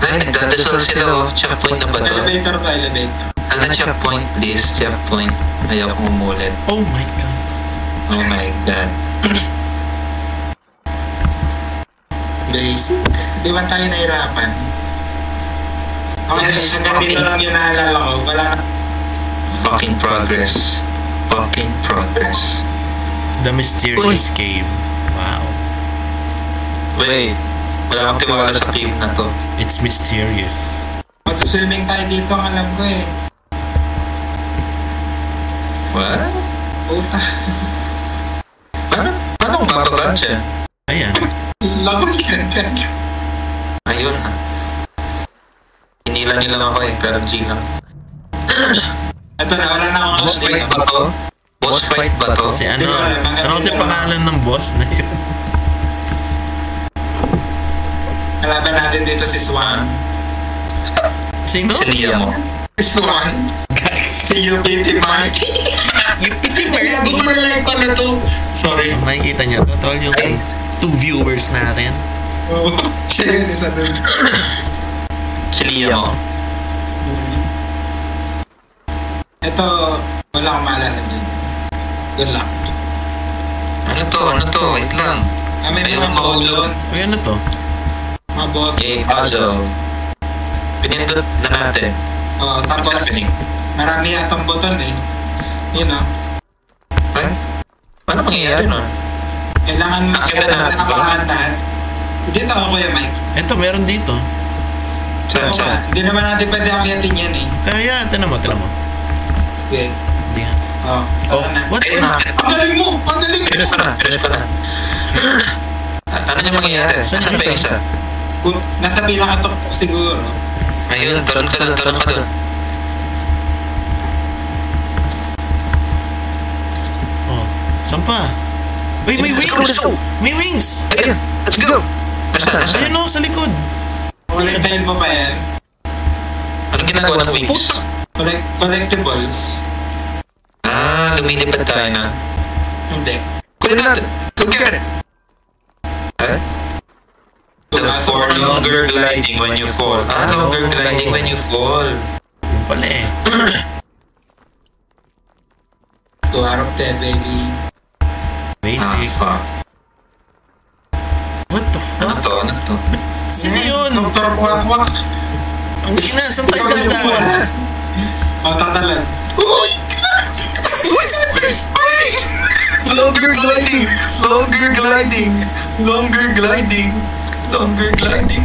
Ay, nagdadasal sila oh. Checkpoint na ba to? Elevator. Checkpoint please. Checkpoint. Ayaw kong umulit. Oh my God. Oh my God. Basic. Di ba tayo nahirapan? Sa gabi na lang yung naalala ko. Wala na. Fucking progress. The mysterious cave. Wow. Wait. Wala akong tiwala sa cave na to. It's mysterious. Magsuswimming tayo dito, ang alam ko eh. What? Puta. Paano kung bababa siya? Ayan. Lagot yan. Ayun na. Hinilan nyo lang ako eh, pero G lang. Ito na, wala na akong Boss fight ba to? Boss fight ba to? Kasi ano kasi pangalan ng boss na yun? Kalaban natin dito si Swan. Sino? Siliya mo. Si Swan? Si UPT Mark. UPT Hindi ko malalik pa na to. Sorry. Makikita niyo to, tol, yung 2 viewers natin. Oo. Siya yun, isa dun. Siliya mo. Ito, wala akong maalala dyan. Good luck. Ano to? Wait lang. May mga maulon. Uy, ano to? Mga bot. Okay, puzzle. Pinindot na natin. Oo, tapos marami atang buton eh. Yun o. Paano mangyayari nun? Kailangan makapakan lahat. Dito ako, Kuya Mike. Eto, meron dito. Saan? Hindi naman natin pwede akyatin yan eh. Kaya, tinan mo. Okay. Hindi nga. Oh, Oh, tara na. what? Ayun na. Ang galing mo! Ang galing mo! Finish pa na. Ano yung mangyayari? Saan Saan ba yung isa? Kung nasa pila ka to siguro. Ayun, turon ka doon. Oh, saan pa? Uy, may wings! Let's go! May wings! Ayun, let's go! Nasaan? Ayun o, sa likod. Collectahin mo pa yan. Anong ginagawa ng wings? Puta! Collectibles. Lumilipad tayo na. Hindi. Kunin natin! Go get it! For longer gliding when you fall. Longer gliding when you fall. Yung pala eh. To Arab Tebeli. Basic. Fuck. What the fuck? Ano to? Sino yun? Dr. Wakwak. Ang ina, saan tayo Ikaw yung dadaan? wala. O, tatalan. Uy! Longer gliding! Longer gliding! Longer gliding! Longer gliding!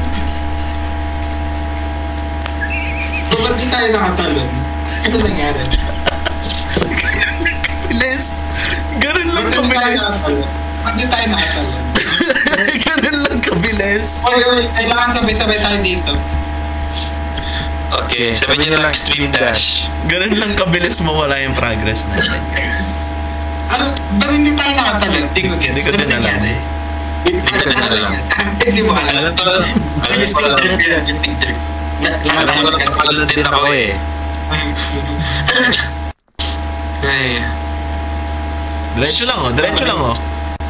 Ba't di tayo nakatalon? Ano nangyari? Bilis! Ganun lang Ba't di tayo kabilis. nakatalon? Ba't di tayo nakatalon? Ganun lang kabilis. Oy, kailangan sabay-sabay tayo dito. Okay, sabihin nyo na lang extreme dash. Ganun lang kabilis mawala yung progress natin, guys. Ano? Ba't hindi tayo nakatalon? Di ko gets. Hindi ko din alam. Hindi ko alam. Hindi mo alam. Alam ko lang. Alam ko lang. Distinct trip. Alam ko lang pala din ako eh. Ay. Diretso lang oh, diretso lang oh.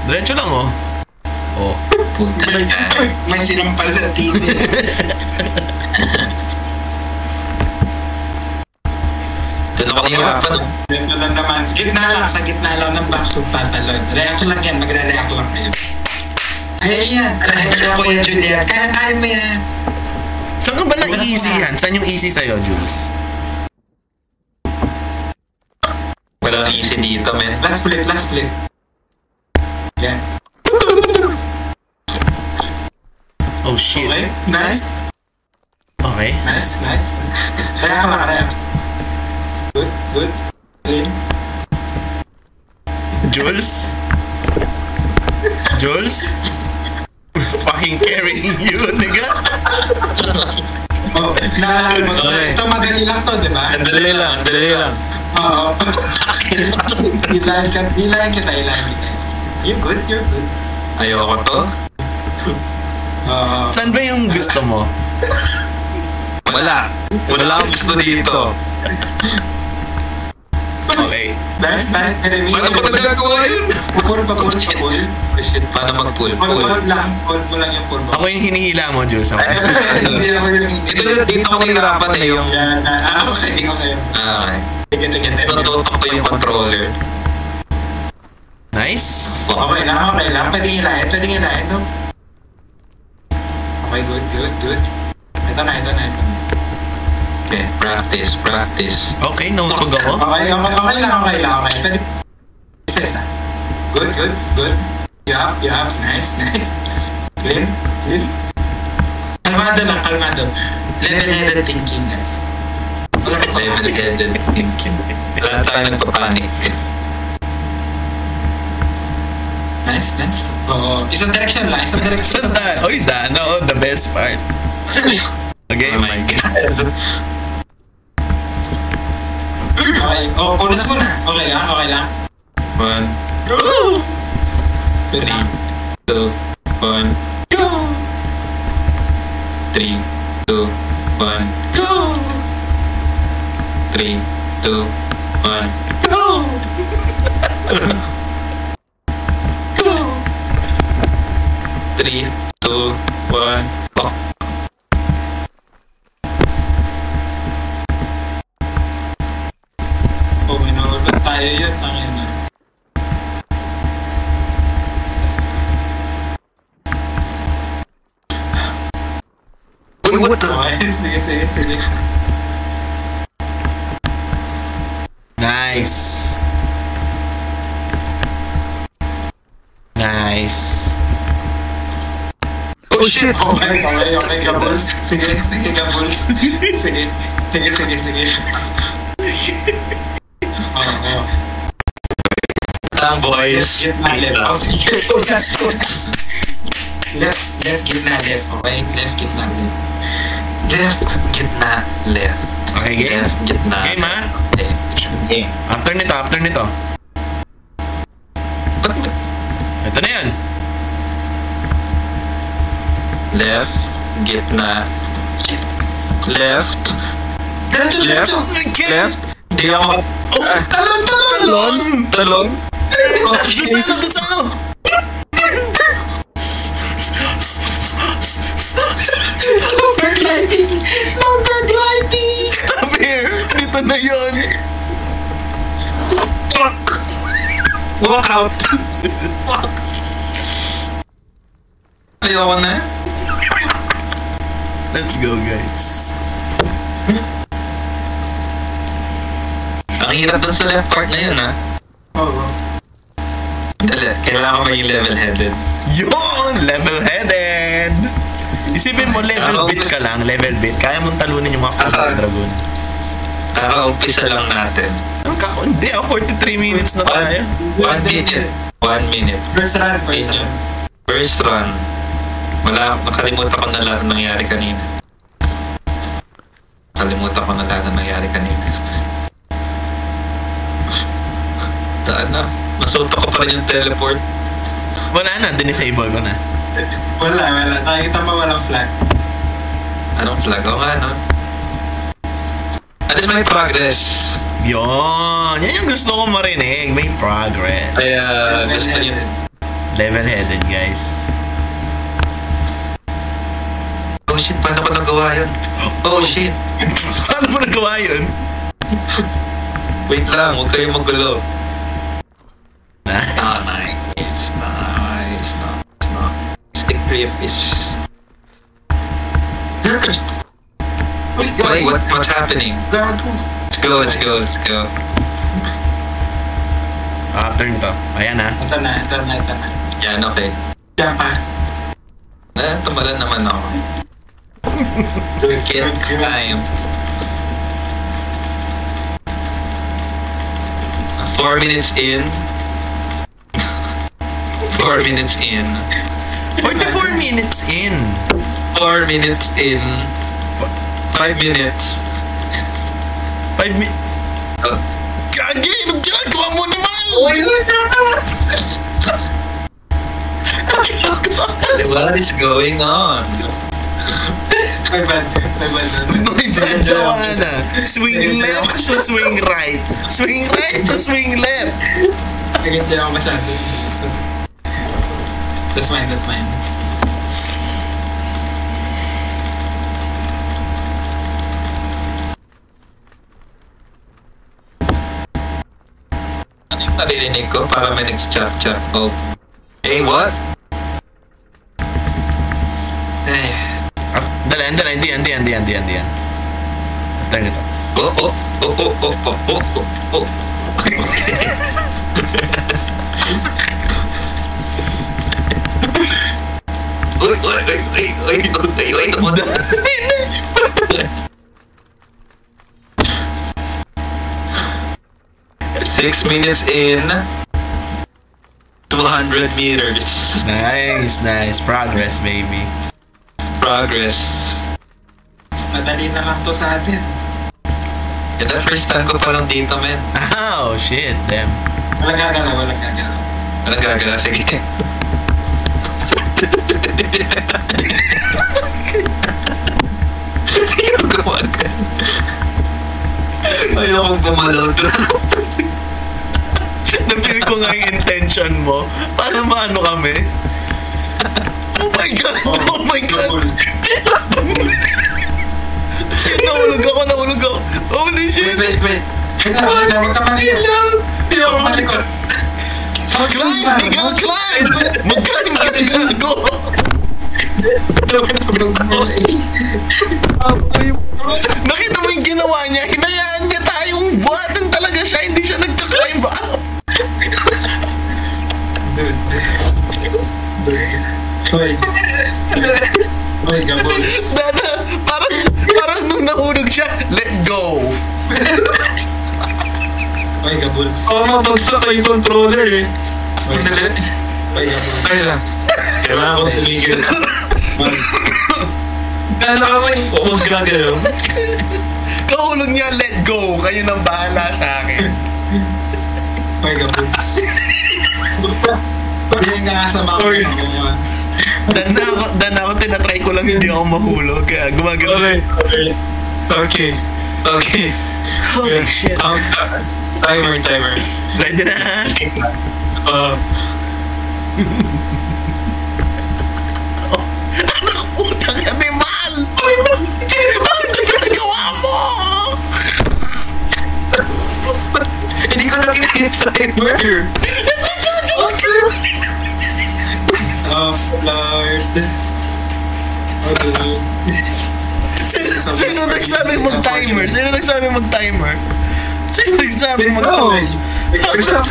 Diretso lang oh. Oh. Puta na. May sinampal na titi. Doon ako nahihirapan. Dito lang naman. Sa gitna lang ng box tatalon. React lang yan. Magre-react lang kayo. Kaya yan. Kaya ko yan, Juliet. Kaya mo yan. Saan ka ba na-easy yan? Saan yung easy sa'yo, Jules? Wala nang easy dito, men. Last flip. Yan. Oh shit. Okay. Nice. Okay. Nice. React lang. Good. Clean. Jules? Fucking carrying you, nigga. Oh, naalala mo to. Okay. Ito madali lang to, di ba? Dali lang. Oo. Hilahin kita. You're good. Ayoko to. Saan ba yung gusto mo? Wala akong gusto dito. Okay. Nice. Pero Paano ko nagagawa yun? Pupul. Shit, paano mag-pull? Pull mo lang yung pull mo. Ako yung hinihila mo, Jules. Okay. Hindi ako yung Dito ako nahihirapan eh yung... Yan. Okay. Okay. Sige. Tinututok ko yung controller. Nice. Okay lang. Pwede hilahin, no? Okay, good. Ito na. Okay, practice. Okay, nautog ako. Okay lang. Pwede. Isa. Good. You have. Nice. Clean. Kalmado. Level-headed thinking, guys. Level-headed thinking. Wala tayo nagpapanik. Nice. Oo. Isang direction lang. Saan tayo? Oy, Dano, the best part. Okay. Oh my God. Okay. Punas mo na. Okay lang. 1, go! 3, 2, 1, go! 3, 2, 1, go! 3, 2, 1, go! Go! 3, 2, 1, go! Oh, may naulog tayo yun. Tangin na. Uy, what the? Okay, sige. Nice. Nice. Oh shit! Okay, Gabuls. Sige, Gabuls. Sige. Oo. Lang boys. Gitna, left. Sige, unas. Left, gitna, left. Okay, left, gitna, left. Left, gitna, left. Okay, game? Left, gitna. Game, ha? Game. After nito. Ito na yan. Left, gitna. Left, Diretso. left. Hindi ako mag... Talon! Talon? Doon sa ano? Longer gliding! Stop here! Dito na yun! Fuck! Walk out! Fuck! Ayoko na. Let's go, guys. Ang hirap dun sa left part na yun, ha? Oo. Dali, kailangan ko maging level-headed. Yun! Level-headed! Isipin mo, level bit ka lang, level bit. Kaya mong talunin yung mga Cobra Dragon. Kaka-umpisa lang natin. Hindi, 43 minutes na tayo. 1 minute. 1 minute. First run. First run. Nakalimutan ko na lahat ng nangyari kanina. Taan na. Masuntok ko pa rin yung teleport. Wala na, dinisable ko na. Wala. Nakita mo walang flag. Anong flag? O nga, no? At least may progress. Yun! Yan yung gusto ko marinig. May progress. Kaya gusto niyo. Level-headed, guys. Oh shit, paano ko nagawa yun? Oh shit. Paano mo nagawa yun? Wait lang, huwag kayong magulo. Nice. Nice. Stick drift is... Wait, what's happening? Gago. Let's go. After nito. Ayan, ha. Ito na. Yan, okay. Diyan pa. Tumalan naman ako. Can't climb. 4 minutes in. 4 minutes in. 44 minutes in. 4 minutes in. 5 minutes. 5 minutes. Oh. Gagi! Anong ginagawa mo naman? What is going on? May bad. May gawa na. Swing left to swing right. Swing right to swing left. Naganda ako masyado. That's mine. Ano yung naririnig ko? Para may nag-chat. Oh. Hey, what? Hey. Dali. Hindi yan. After nito. Oh. Six minutes in, 200 meters. Nice. Progress, baby. Progress. Madali na lang to sa atin. Ito first time ko pa lang dito, man. Oh, shit. Damn. Walang gagalaw. Anong gagala? Sige. Ayoko gumagana. Ayoko gumalaw doon. Na-feel ko nga yung intention mo. Para maano kami? Oh my God! Nahulog ako. Holy shit! Wait. Huwag ka malikot. Hindi ako malikot. Climb! Mag-climb ka rin ako! Nakita mo yung ginawa niya? Hinayaan niya tayong buhatan talaga siya. Hindi siya nagka-climb up. Hoy. Hoy, gabols. Dana, parang nung nahulog siya, let go. Hoy, gabols. Mabagsak ko yung controller eh. Hoy, gabols. Ay lang. Kailangan ko tumigil. Kala ko yung pumag gagalaw. Kahulog niya, let go. Kayo nang bahala sa akin. Hoy, gabols. Hindi nga sa mga mga. Dan ako, tinatry ko lang hindi ako mahulog. Kaya gumagano. Okay. Holy shit. Timer. Ready na? Anak putang animal! Ano ginagawa mo? Hindi ko nakikita timer. Oh, Lord. Oh, Lord. Sino nagsabing mag-timer? Sino nagsabing mag-timer? Nagsabi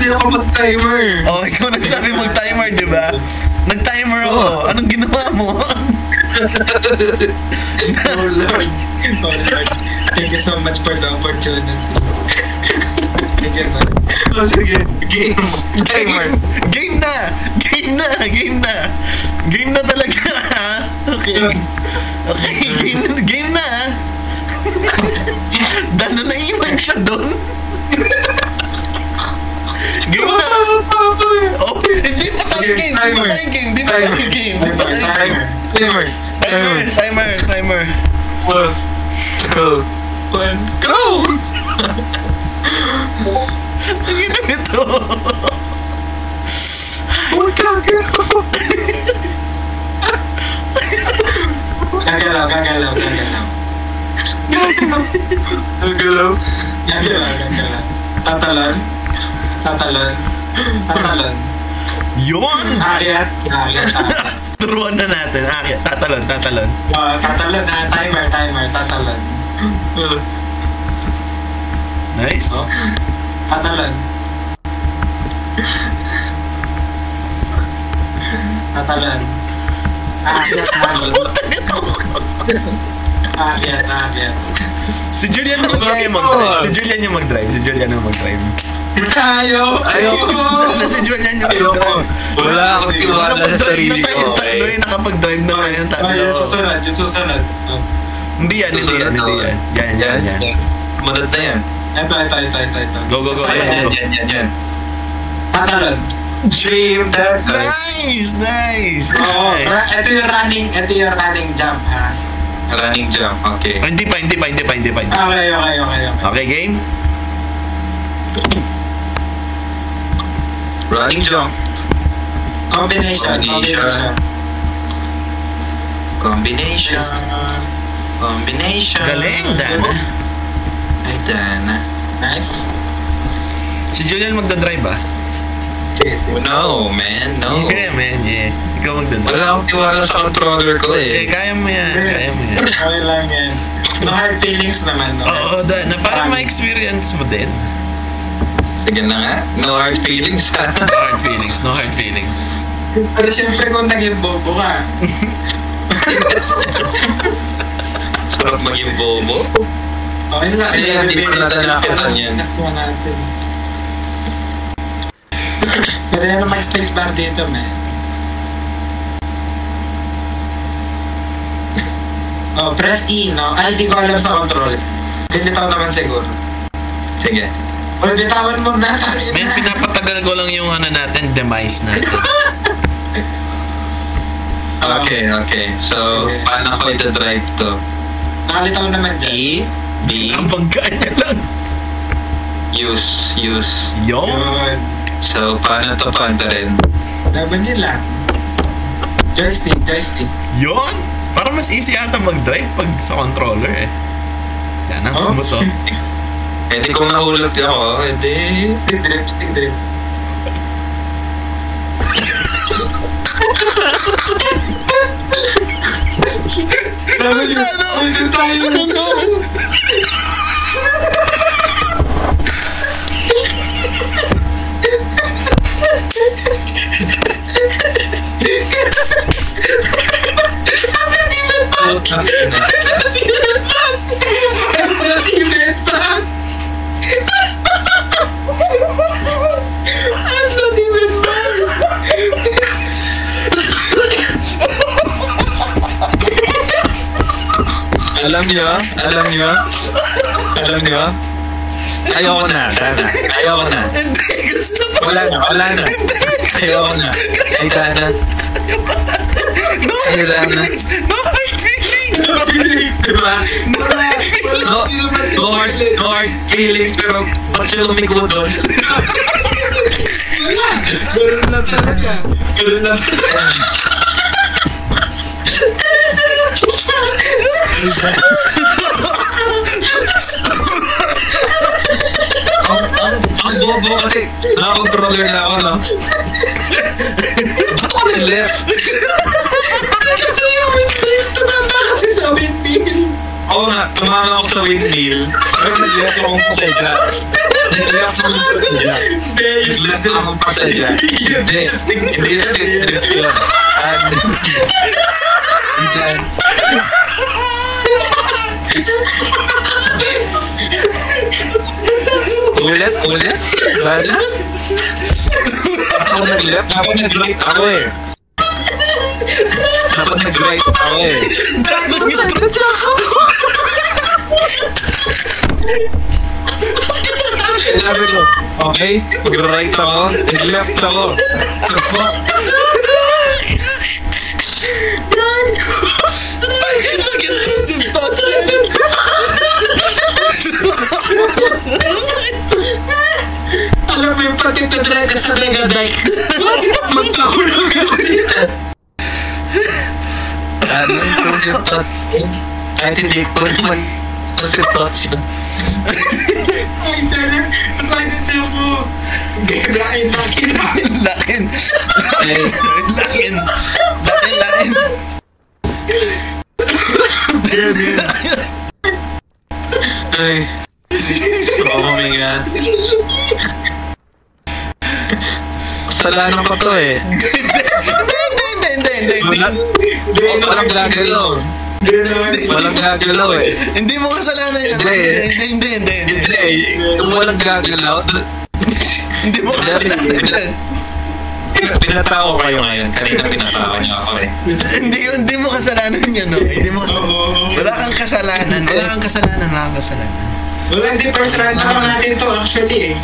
ako mag-timer. Oh, ikaw nagsabing mag-timer, di ba? Nag-timer ako. Anong ginawa mo? Oh, Lord. Oh, Lord. Thank you so much for the opportunity. Thank you, Lord. Oh, sige. Game. Timer. Game na talaga, ha? Okay, game na, ha? Dana naiwan siya doon. Game na. Oh, hindi pa tayo game. Timer. 1, 2, 1, go! Ang ina nito. Gagalaw. Tatalon. Yun! Akyat. Turuan na natin. Tatalon. Tatalon, timer, tatalon. Nice. Oh. Tatalon. Akyat. Si Julian na mag-drive. Ayaw. Si Julian yung mag-drive. Wala akong tiwala sa sarili ko. Tatlo yung nakapag-drive na kayo. Yung susunod. Hindi yan. Yan. Madad na yan. Ito. Go. Yan. Tatalon. Dream that Nice. Oo. Ito yung running jump, ha? Running jump, okay. Hindi pa. Okay. Okay, game? Running jump. Combination. Galing, Dana. Ay, Dana. Nice. Si Julian magdadrive, ah? Sige. No, man, no. Yeah, man, yeah. Ikaw magdadrive. Wala akong tiwala sa controller ko eh. Kaya mo yan. Okay lang yan. No hard feelings naman, no? Oo, Dana. Para ma-experience mo din. Sige na nga. No hard feelings ha. No hard feelings. Pero syempre kung naging bobo ka. Sarap maging bobo. Okay lang. Hindi ko natin yan. Pero yan ang may space bar dito, man. Oh, press E, no? Ay, di ko alam sa control. Ganito naman siguro. Sige. O, bitawan mo na. Men, pinapatagal ko lang yung demise natin. Okay. So, paano ko ito-drive to? Nakalitaw naman dyan. E, B, Ang banggaan niya lang. use. Yo. Yun. So, paano to pantarin? Laban nila. Joystick. Yon. Para mas easy ata mag-drive pag sa controller eh. Yan, ang smooth to. Hindi kung nahulog ako, edi... Stick drift. Putang ina. Alam niyo? Ayoko na. Hindi, gusto ko. Wala na. Ayoko na. Ay, Dana. No hard feelings! No hard feelings! No feelings, diba? No hard feelings, pero ba't siya lumiko doon? Ganun lang talaga. Ang bobo kasi nakakontroller na ako, no? Ba't ako left? Kasi yung windmill, tumama kasi sa windmill. Oo nga, tumama ako sa windmill. Pero nag-left akong pasadya. Nag-left akong pasadya. Hindi na trip yun. Ulit? Bala? Ako nag-left, dapat nag-right ako eh. Sabi ko, okay, mag-right ako, nag-left ako. Alam mo yung pati tadraga sa Mega Drive. Magkahulog ako dito. Ano yung thoughts? Kahit hindi ko naman kasi thoughts yun. Ay, dala. Masakit siya po. Lakin. Ay. Oo nga yan. Kasalanan ko to eh. Hindi. Walang gagalaw eh. Hindi mo kasalanan yan. Hindi. Kung walang gagalaw, Hindi mo kasalanan. pinatawa ko kayo ngayon. Kanina pinatawa niyo ako eh. Hindi mo kasalanan yan, no? Hindi mo kasalanan. Wala kang kasalanan. Wala, hindi first round pa natin to actually eh.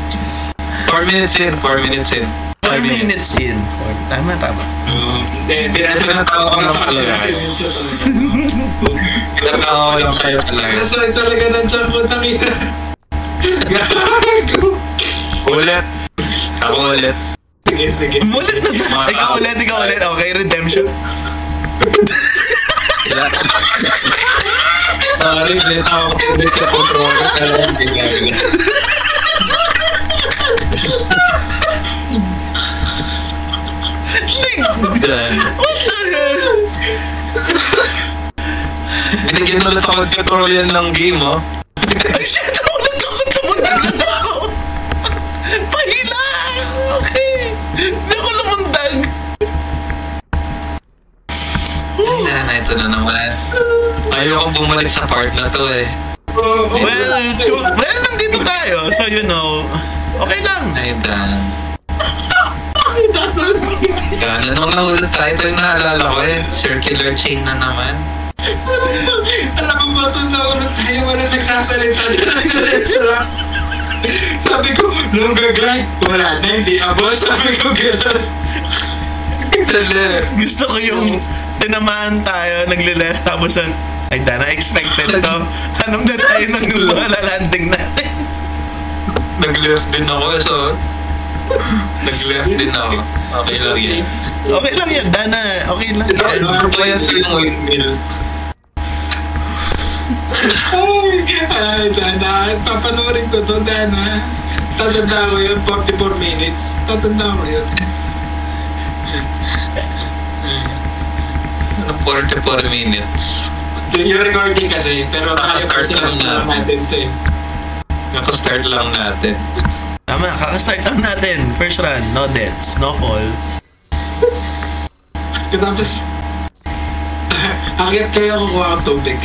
4 minutes in. 5 minutes in. Tama. Hindi na Pinatawa ko lang talaga kayo. Pinatawa ko lang kayo talaga. Nasakit talaga ng tiyan po tangina. Gago. Ulit. Ako ulit. Sige. Ulit na. Ikaw ulit. Okay, redemption. Sorry, binitaw ko sa dito controller. Kaya hindi gagawin. What the hell? Binigyan ulit ako control yan ng game, oh. Ay, shit! Ako! Pahila! Okay! Hindi ako lumundag! Na, ito na naman. Ayokong bumalik sa part na to eh. Well, nandito tayo. So, you know, okay lang. Ay, Dan. Yan, nung nahulog tayo, ito yung naalala ko eh. Circular chain na naman. Alam mo ba ito na ulit tayo wala nagsasalita diretso lang. Sabi ko, nung gag-grind, wala na, hindi abot. Sabi ko, gano'n. Gusto ko yung tinamaan tayo, nagle-left, tapos ay, Dana, expected to. Anong na tayo nang lalanding natin? Nag-left din ako eh, so... Nag-left din ako. Okay lang yan. Okay lang yan, Dana. Okay lang yan. Ano ba yan yung windmill? Ay, Dana. Papanoorin ko to, Dana. Tatanda ko yun, 44 minutes. Tatanda ko yun. Ano, 44 minutes? Yung recording kasi, pero Start lang natin to eh. Nakastart lang natin. Tama, kakastart lang natin. First run, no deaths, no fall. Tapos, Akyat kayo kukuha ng tubig.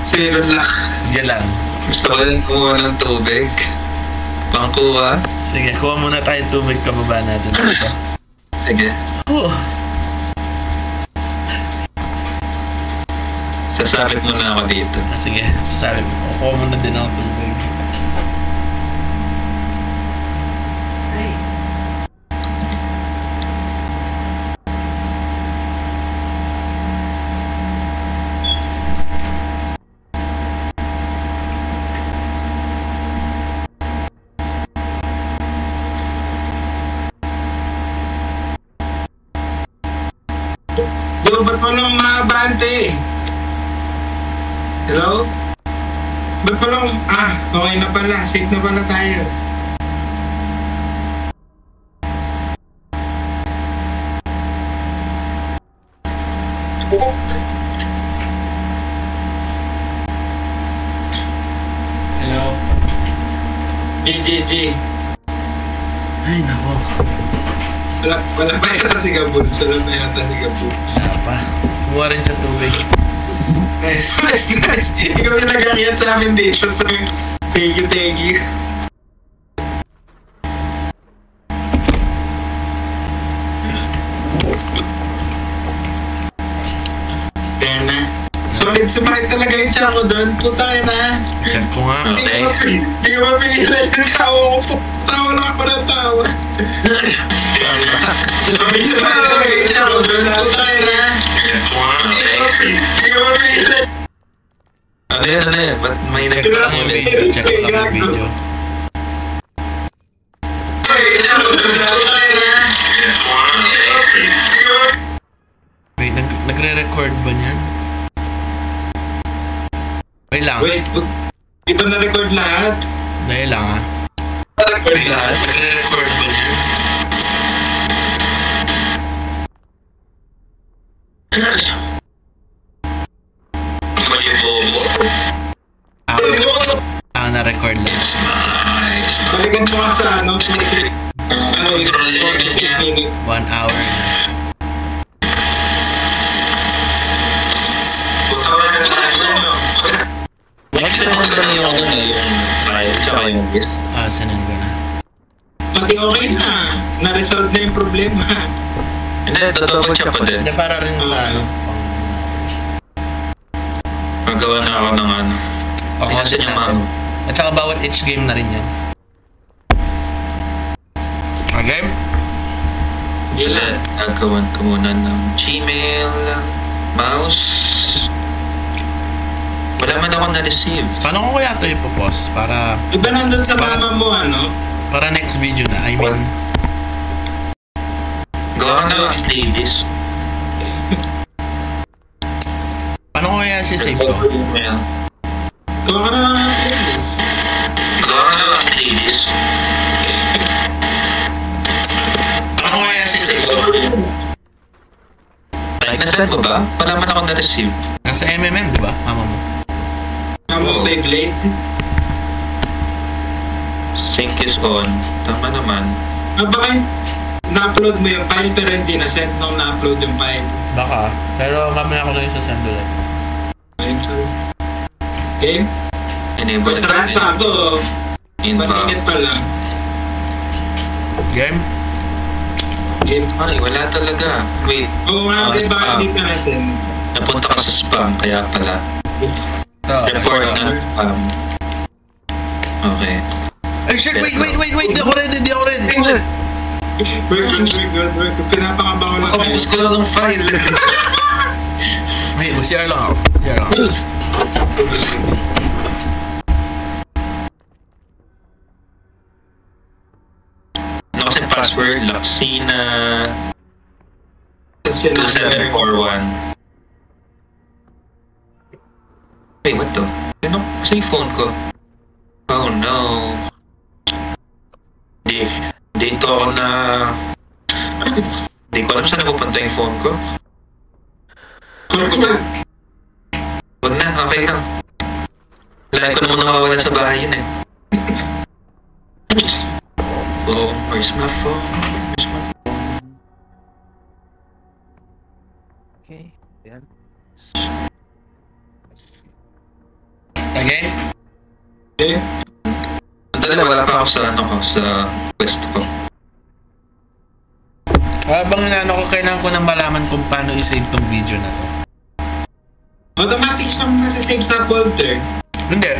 Zero lang. Diyan lang. Gusto ko rin kumuha ng tubig. Pangkuha. Sige, kuha muna tayo tubig kababa natin dito. Sige. Sasabit muna ako dito. Sige, sasabi mo. Kuha muna din ako tubig. Yo, ba't walang maabante? Hello? Ba't walang... okay na pala. Safe na pala tayo. Hello? GGG. Ay, nako. Wala pa yata si Gabuls. Wala pa yata si Gabuls. Wala pa. Kumuha rin siya tubig. Nice. Ikaw yung nag-akit sa amin dito. So, thank you. Kaya na. Solid, sumakit talaga yung tiyan ko doon. Puta ka na. Check ko nga. Hindi ko mapigilan yung tawa ko. Tawa lang ako ng tawa. Solid, sumakit talaga yung tiyan ko doon. Puta ka na. Hindi ko mapigilan. Ano yan? Ba't may Check ko lang yung video. Check ko lang yung video. Wait, nagre-record ba niyan? Wait lang. Wait, di ba na-record lahat? Dahil lang ah. Record lahat? Nagre-record ba niyan? Na-record lang. Nice. Balikan mo nga sa ano, 1 hour na. Next time ba na yung file tsaka yung list? Sinend ko na. Pati okay na. Na-resolve na yung problema. Hindi, double check ko din. Hindi, para rin sa ano. Magawa na ako ng ano. Pang-audit natin. At saka bawat each game na rin yan. Okay? Ilan? Gagawan ko muna ng Gmail, mouse. Wala man ako na-receive. Paano ko kaya ito ipopost? Para... Iba nandun sa mama mo, ano? Para next video na. I mean... Gawa na ang playlist. Paano ko kaya si-save ko? Email. Gawa ka na lang ng playlist. Gawa na ang playlist. Paano ko kaya si-save ko? Like, nasaan mo ba? Wala man ako na-receive. Nasa MMM, di ba? Mama mo. Mama, Beyblade. Sync is on. Tama naman. Baka na-upload mo yung file pero hindi na-send nung na-upload yung file. Baka. Pero mamaya ko lang yung sasend ulit. Ayun, sorry. Game? Enable. Basta sa ito. Inbound. Maningit pa lang. Game? Game. Ay, wala talaga. Wait. Oo nga, di ba hindi ka na-send? Napunta ka sa spam, kaya pala. Ito. Report na spam. Okay. Ay shit, wait! Di ako ready! We're good. Pinapakaba ko lang Tapos ko lang ng file. Wait, CR lang ako. Ano kasi password? Lapsina Tapos yun na. 2741. Wait, what to? Ano? Kasi yung phone ko. Oh no. Dito ako na... Hindi ko alam saan napupunta yung phone ko. Wag na, okay lang. Lagi ko namang nawawalan sa bahay yun eh. Oh, where's my phone? Okay, yan. wala pa ako sa quest ko. Habang ko, kailangan ko na malaman kung paano i-save tong video na to. Automatic siyang nasa-save sa folder. Hindi.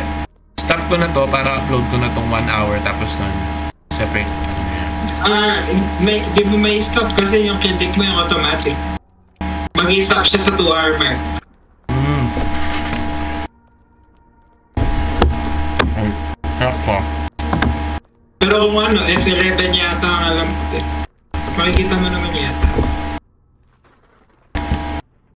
Stop ko na to para upload ko na tong 1 hour tapos nun separate. Di mo may stop kasi yung click mo yung automatic. Mag-i-stop siya sa 2 hour mark. Ako. Pero kung F11 yata ang alam ko. Makikita mo naman yata.